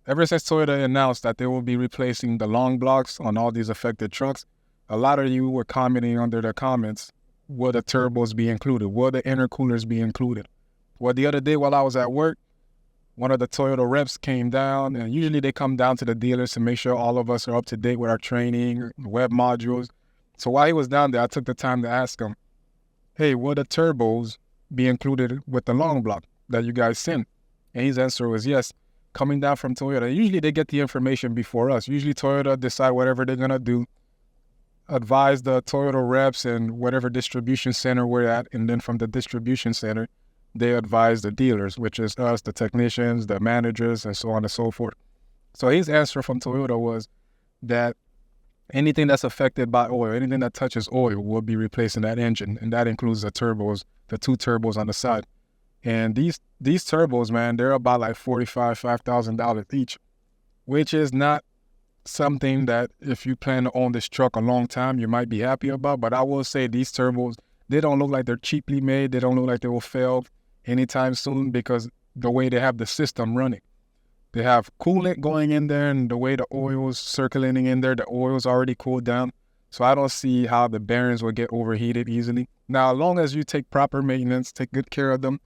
ever since Toyota announced that they will be replacing the long blocks on all these affected trucks, a lot of you were commenting under the comments, will the turbos be included? Will the intercoolers be included? Well, the other day while I was at work, one of the Toyota reps came down, and usually they come down to the dealers to make sure all of us are up to date with our training, web modules. So while he was down there, I took the time to ask him, hey, will the turbos be included with the long block that you guys sent? And his answer was yes. Coming down from Toyota, usually they get the information before us. Usually Toyota decide whatever they're going to do, advise the Toyota reps and whatever distribution center we're at, and then from the distribution center, they advise the dealers, which is us, the technicians, the managers, and so on and so forth. So his answer from Toyota was that anything that's affected by oil, anything that touches oil will be replacing that engine, and that includes the turbos, the two turbos on the side. And these turbos, man, they're about like $5,000 each, which is not something that if you plan to own this truck a long time, you might be happy about. But I will say these turbos, they don't look like they're cheaply made. They don't look like they will fail anytime soon because the way they have the system running. They have coolant going in there, and the way the oil's circulating in there, the oil's already cooled down. So I don't see how the bearings will get overheated easily. Now, as long as you take proper maintenance, take good care of them,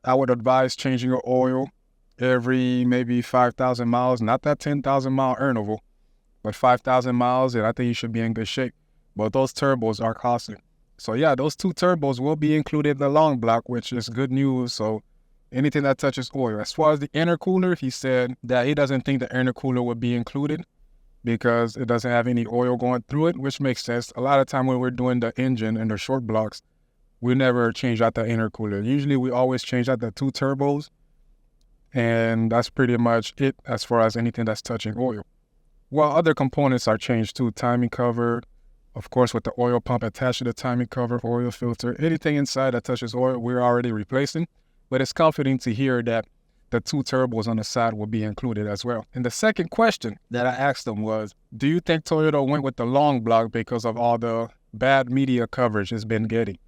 I would advise changing your oil every maybe 5,000 miles, not that 10,000 mile interval, but 5,000 miles, and I think you should be in good shape. But those turbos are costly. So yeah, those two turbos will be included in the long block, which is good news. So anything that touches oil. As far as the intercooler, he said that he doesn't think the intercooler would be included because it doesn't have any oil going through it, which makes sense. A lot of time when we're doing the engine and the short blocks, we never change out the intercooler. Usually we always change out the two turbos, and that's pretty much it as far as anything that's touching oil. Well, other components are changed too. Timing cover, of course, with the oil pump attached to the timing cover, oil filter, anything inside that touches oil, we're already replacing. But it's comforting to hear that the two turbos on the side will be included as well. And the second question that I asked them was, do you think Toyota went with the long block because of all the bad media coverage it's been getting?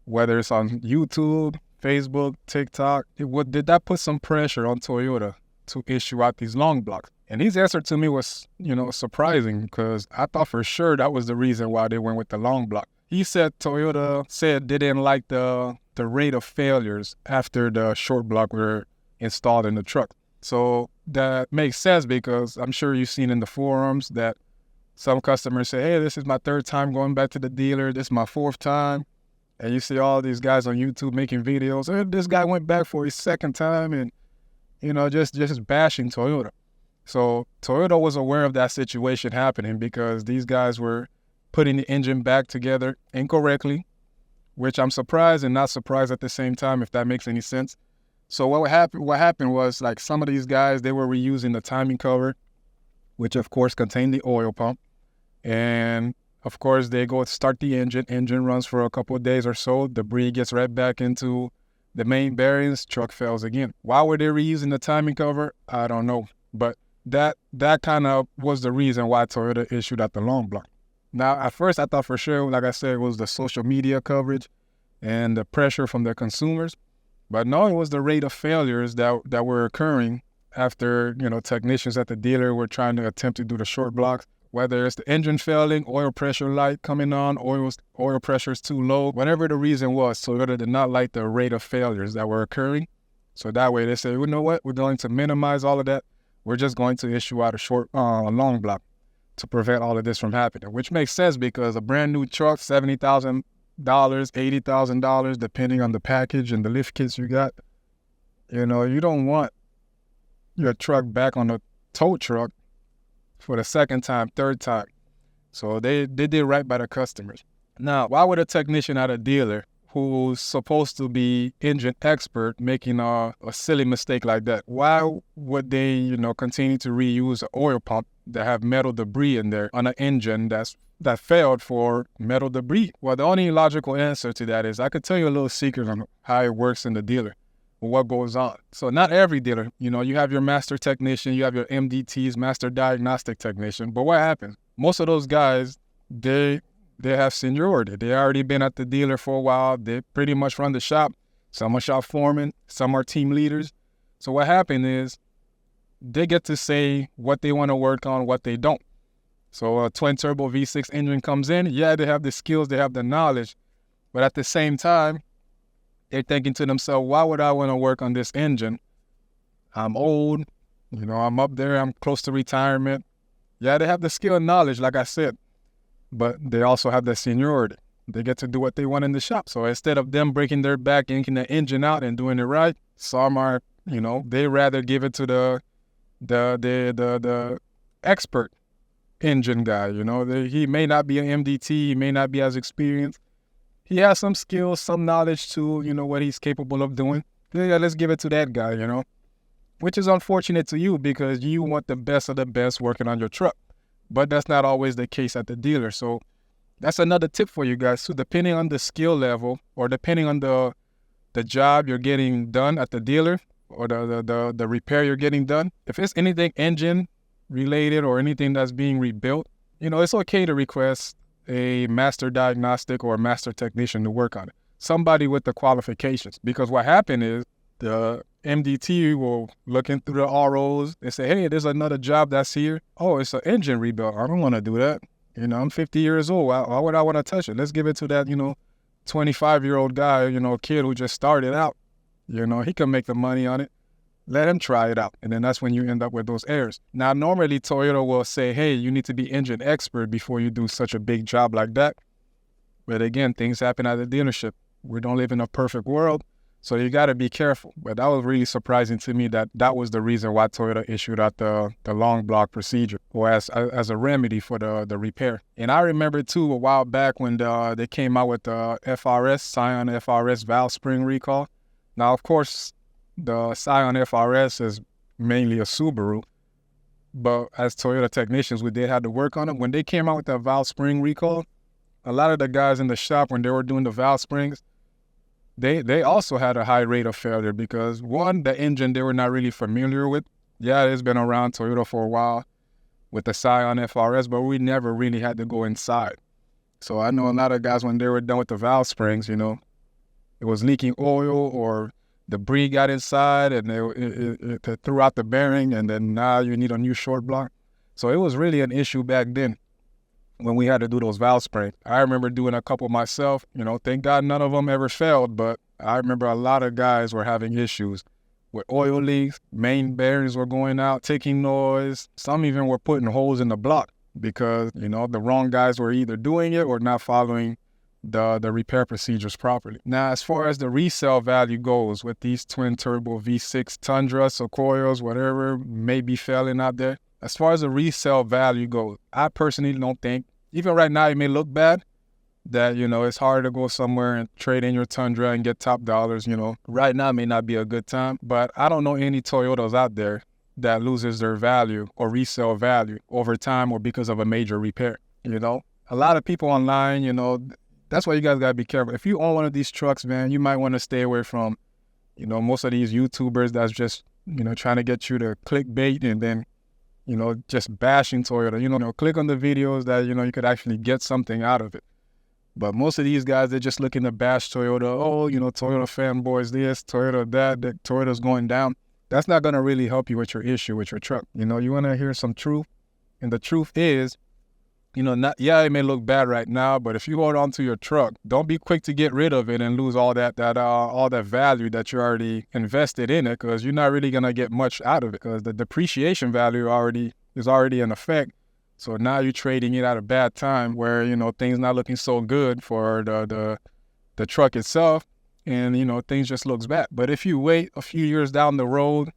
Whether it's on YouTube, Facebook, TikTok, did that put some pressure on Toyota to issue out these long blocks? And his answer to me was, surprising because I thought for sure that was the reason why they went with the long block. He said Toyota said they didn't like the rate of failures after the short block were installed in the truck. So that makes sense because I'm sure you've seen in the forums that some customers say, hey, this is my third time going back to the dealer. This is my fourth time. And you see all these guys on YouTube making videos. Hey, this guy went back for his second time and, just bashing Toyota. So Toyota was aware of that situation happening because these guys were putting the engine back together incorrectly, which I'm surprised and not surprised at the same time, if that makes any sense. So what happened was, like, some of these guys, they were reusing the timing cover, which of course contained the oil pump. And of course, they go start the engine runs for a couple of days or so, debris gets right back into the main bearings, truck fails again. Why were they reusing the timing cover? I don't know. But that kind of was the reason why Toyota issued out the long block. Now, at first, I thought for sure, like I said, it was the social media coverage and the pressure from the consumers. But no, it was the rate of failures that were occurring after, technicians at the dealer were trying to attempt to do the short blocks. Whether it's the engine failing, oil pressure light coming on, oil pressure is too low, whatever the reason was, Toyota did not like the rate of failures that were occurring. So that way they said, you know what, we're going to minimize all of that. We're just going to issue out a long block to prevent all of this from happening, which makes sense because a brand new truck, $70,000, $80,000, depending on the package and the lift kits you got. You don't want your truck back on a tow truck for the second time, third time. So they did right by the customers. Now, why would a technician at a dealer who's supposed to be engine expert making a silly mistake like that? Why would they, continue to reuse an oil pump that have metal debris in there on an engine that failed for metal debris? Well, the only logical answer to that is I could tell you a little secret on how it works in the dealer. What goes on. So not every dealer, you have your master technician, you have your MDTs, master diagnostic technician. But what happens? Most of those guys, they have seniority. They already been at the dealer for a while. They pretty much run the shop. Some are shop foremen, some are team leaders. So what happened is they get to say what they want to work on, what they don't. So a twin turbo V6 engine comes in, yeah, they have the skills, they have the knowledge, but at the same time, they're thinking to themselves, why would I want to work on this engine? I'm old, I'm up there, I'm close to retirement. Yeah, they have the skill and knowledge, like I said, but they also have the seniority. They get to do what they want in the shop. So instead of them breaking their back, yanking the engine out and doing it right, some are, they rather give it to the expert engine guy. He may not be an MDT, he may not be as experienced. He has some skills, some knowledge to, what he's capable of doing. Yeah, let's give it to that guy, which is unfortunate to you because you want the best of the best working on your truck. But that's not always the case at the dealer. So that's another tip for you guys. So depending on the skill level or depending on the job you're getting done at the dealer or the repair you're getting done, if it's anything engine related or anything that's being rebuilt, it's okay to request a master diagnostic or a master technician to work on it. Somebody with the qualifications. Because what happened is the MDT will look in through the ROs and say, hey, there's another job that's here. Oh, it's an engine rebuild. I don't want to do that. I'm 50 years old. Why would I want to touch it? Let's give it to that, 25-year-old guy, kid who just started out. He can make the money on it. Let him try it out. And then that's when you end up with those errors. Now, normally Toyota will say, hey, you need to be engine expert before you do such a big job like that. But again, things happen at the dealership. We don't live in a perfect world. So you got to be careful. But that was really surprising to me that was the reason why Toyota issued out the long block procedure or as a remedy for the repair. And I remember too a while back when they came out with the FRS, Scion FRS valve spring recall. Now, of course, the Scion FRS is mainly a Subaru, but as Toyota technicians, we did have to work on it. When they came out with the valve spring recall, a lot of the guys in the shop, when they were doing the valve springs, they also had a high rate of failure because, one, the engine they were not really familiar with. Yeah, it's been around Toyota for a while with the Scion FRS, but we never really had to go inside. So I know a lot of guys, when they were done with the valve springs, it was leaking oil or debris got inside and it threw out the bearing, and then now you need a new short block. So it was really an issue back then when we had to do those valve springs. I remember doing a couple myself. Thank God none of them ever failed, but I remember a lot of guys were having issues with oil leaks, main bearings were going out, ticking noise. Some even were putting holes in the block because, the wrong guys were either doing it or not following the repair procedures properly. Now, as far as the resale value goes with these twin turbo V6 Tundra, Sequoias, whatever may be failing out there, as far as the resale value goes, I personally don't think, even right now it may look bad, that, it's hard to go somewhere and trade in your Tundra and get top dollars. Right now may not be a good time, but I don't know any Toyotas out there that loses their value or resale value over time or because of a major repair. A lot of people online, that's why you guys got to be careful. If you own one of these trucks, man, you might want to stay away from, most of these YouTubers that's just, trying to get you to clickbait and then, just bashing Toyota. Click on the videos that, you could actually get something out of it. But most of these guys, they're just looking to bash Toyota. Oh, Toyota fanboys this, Toyota that Toyota's going down. That's not going to really help you with your issue with your truck. You want to hear some truth. And the truth is, it may look bad right now, but if you hold on to your truck, don't be quick to get rid of it and lose all that value that you already invested in it, because you're not really gonna get much out of it because the depreciation value is already in effect. So now you're trading it at a bad time where things not looking so good for the truck itself, and things just looks bad. But if you wait a few years down the road,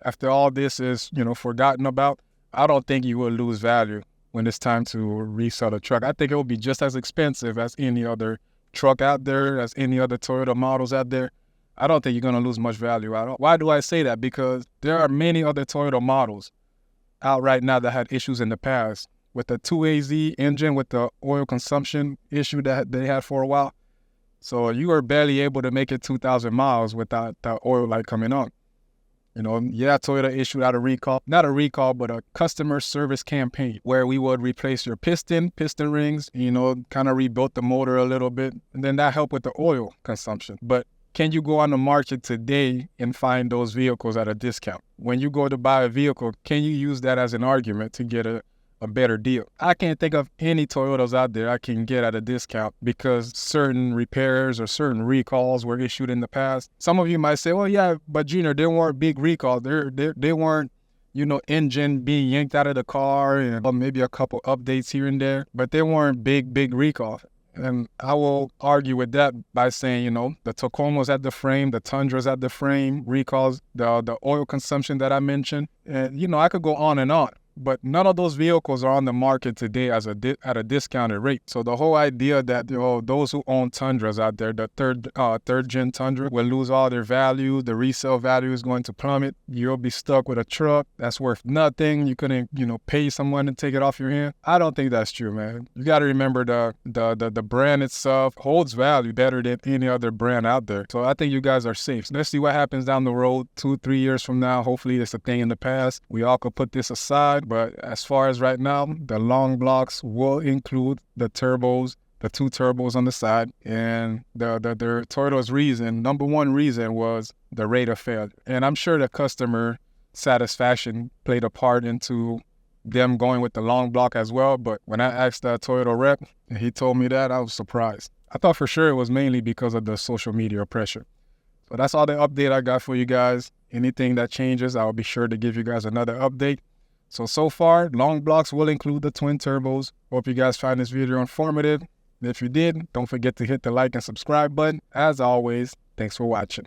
after all this is forgotten about, I don't think you will lose value when it's time to resell the truck. I think it will be just as expensive as any other truck out there, as any other Toyota models out there. I don't think you're going to lose much value at all. Why do I say that? Because there are many other Toyota models out right now that had issues in the past with the 2AZ engine, with the oil consumption issue that they had for a while. So you were barely able to make it 2,000 miles without the oil light coming on. Toyota issued out not a recall, but a customer service campaign where we would replace your piston rings, kind of rebuilt the motor a little bit, and then that helped with the oil consumption. But can you go on the market today and find those vehicles at a discount? When you go to buy a vehicle, can you use that as an argument to get a better deal? I can't think of any Toyotas out there I can get at a discount because certain repairs or certain recalls were issued in the past. Some of you might say, well, yeah, but Junior, they weren't big recalls. They weren't, engine being yanked out of the car and maybe a couple updates here and there, but they weren't big recalls. And I will argue with that by saying, the Tacomas at the frame, the Tundras at the frame, recalls, the oil consumption that I mentioned. And, I could go on and on. But none of those vehicles are on the market today at a discounted rate. So the whole idea that those who own Tundras out there, the third gen Tundra, will lose all their value, the resale value is going to plummet. You'll be stuck with a truck that's worth nothing. You couldn't pay someone to take it off your hand. I don't think that's true, man. You got to remember the brand itself holds value better than any other brand out there. So I think you guys are safe. So let's see what happens down the road 2-3 years from now. Hopefully it's a thing in the past. We all could put this aside. But as far as right now, the long blocks will include the turbos, the 2 turbos on the side. And the Toyota's number one reason was the rate of failure. And I'm sure the customer satisfaction played a part into them going with the long block as well. But when I asked the Toyota rep, and he told me that, I was surprised. I thought for sure it was mainly because of the social media pressure. So that's all the update I got for you guys. Anything that changes, I'll be sure to give you guys another update. So far, long blocks will include the twin turbos. Hope you guys find this video informative. If you did, don't forget to hit the like and subscribe button. As always, thanks for watching.